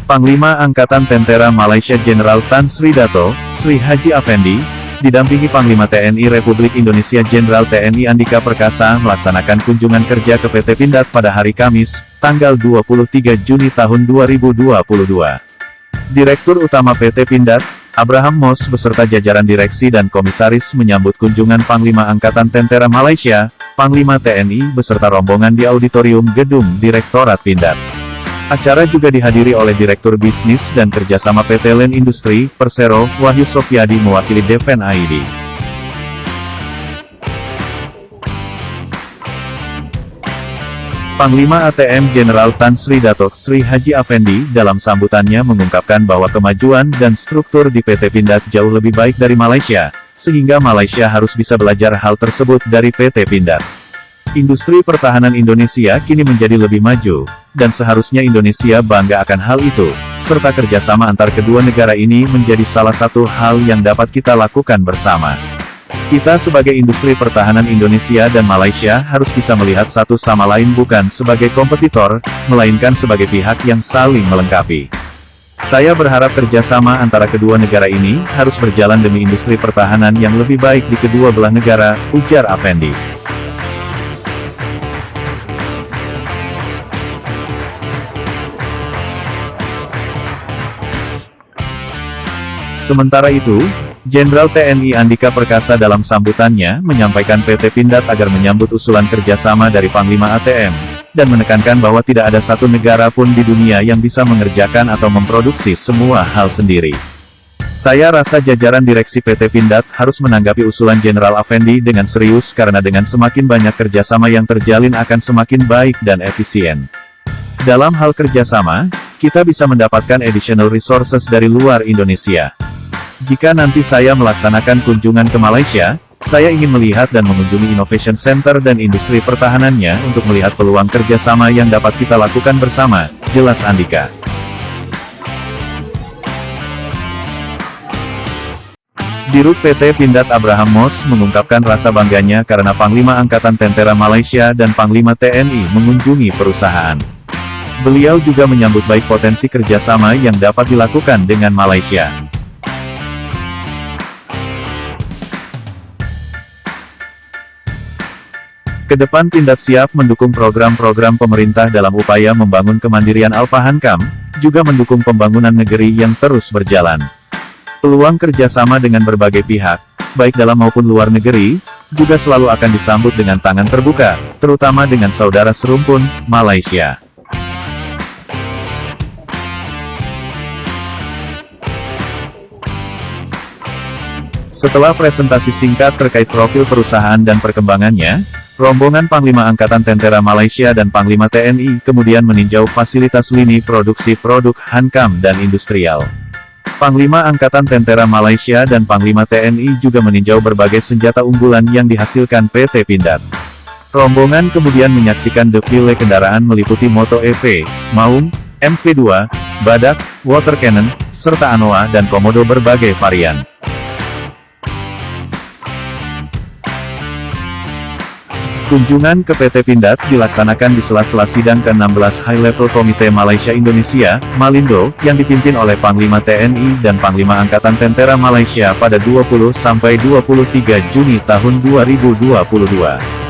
Panglima Angkatan Tentera Malaysia Jenderal Tan Sri Dato, Sri Haji Affendi, didampingi Panglima TNI Republik Indonesia Jenderal TNI Andika Perkasa melaksanakan kunjungan kerja ke PT Pindad pada hari Kamis, tanggal 23 Juni tahun 2022. Direktur Utama PT Pindad, Abraham Mos beserta jajaran direksi dan komisaris menyambut kunjungan Panglima Angkatan Tentera Malaysia, Panglima TNI beserta rombongan di auditorium gedung Direktorat Pindad. Acara juga dihadiri oleh Direktur Bisnis dan Kerjasama PT Len Industri, Persero, Wahyu Sofyadi mewakili Defen ID. Panglima ATM Jenderal Tan Sri Dato Sri Haji Affendi dalam sambutannya mengungkapkan bahwa kemajuan dan struktur di PT Pindad jauh lebih baik dari Malaysia, sehingga Malaysia harus bisa belajar hal tersebut dari PT Pindad. Industri pertahanan Indonesia kini menjadi lebih maju, dan seharusnya Indonesia bangga akan hal itu, serta kerjasama antar kedua negara ini menjadi salah satu hal yang dapat kita lakukan bersama. Kita sebagai industri pertahanan Indonesia dan Malaysia harus bisa melihat satu sama lain bukan sebagai kompetitor, melainkan sebagai pihak yang saling melengkapi. Saya berharap kerjasama antara kedua negara ini harus berjalan demi industri pertahanan yang lebih baik di kedua belah negara, ujar Affendi. Sementara itu, Jenderal TNI Andika Perkasa dalam sambutannya menyampaikan PT Pindad agar menyambut usulan kerjasama dari Panglima ATM, dan menekankan bahwa tidak ada satu negara pun di dunia yang bisa mengerjakan atau memproduksi semua hal sendiri. Saya rasa jajaran direksi PT Pindad harus menanggapi usulan Jenderal Affendi dengan serius karena dengan semakin banyak kerjasama yang terjalin akan semakin baik dan efisien. Dalam hal kerjasama, kita bisa mendapatkan additional resources dari luar Indonesia. Jika nanti saya melaksanakan kunjungan ke Malaysia, saya ingin melihat dan mengunjungi Innovation Center dan industri pertahanannya untuk melihat peluang kerjasama yang dapat kita lakukan bersama, jelas Andika. Dirut PT Pindad Abraham Mos mengungkapkan rasa bangganya karena Panglima Angkatan Tentera Malaysia dan Panglima TNI mengunjungi perusahaan. Beliau juga menyambut baik potensi kerjasama yang dapat dilakukan dengan Malaysia. Kedepan Pindad siap mendukung program-program pemerintah dalam upaya membangun kemandirian Alpahankam, juga mendukung pembangunan negeri yang terus berjalan. Peluang kerjasama dengan berbagai pihak, baik dalam maupun luar negeri, juga selalu akan disambut dengan tangan terbuka, terutama dengan saudara serumpun, Malaysia. Setelah presentasi singkat terkait profil perusahaan dan perkembangannya, rombongan Panglima Angkatan Tentera Malaysia dan Panglima TNI kemudian meninjau fasilitas lini produksi produk Hankam dan industrial. Panglima Angkatan Tentera Malaysia dan Panglima TNI juga meninjau berbagai senjata unggulan yang dihasilkan PT Pindad. Rombongan kemudian menyaksikan defile kendaraan meliputi Moto EV, Maung, MV2, Badak, Water Cannon, serta Anoa dan Komodo berbagai varian. Kunjungan ke PT Pindad dilaksanakan di sela-sela sidang ke-16 High Level Komite Malaysia Indonesia, Malindo, yang dipimpin oleh Panglima TNI dan Panglima Angkatan Tentera Malaysia pada 20–23 Juni tahun 2022.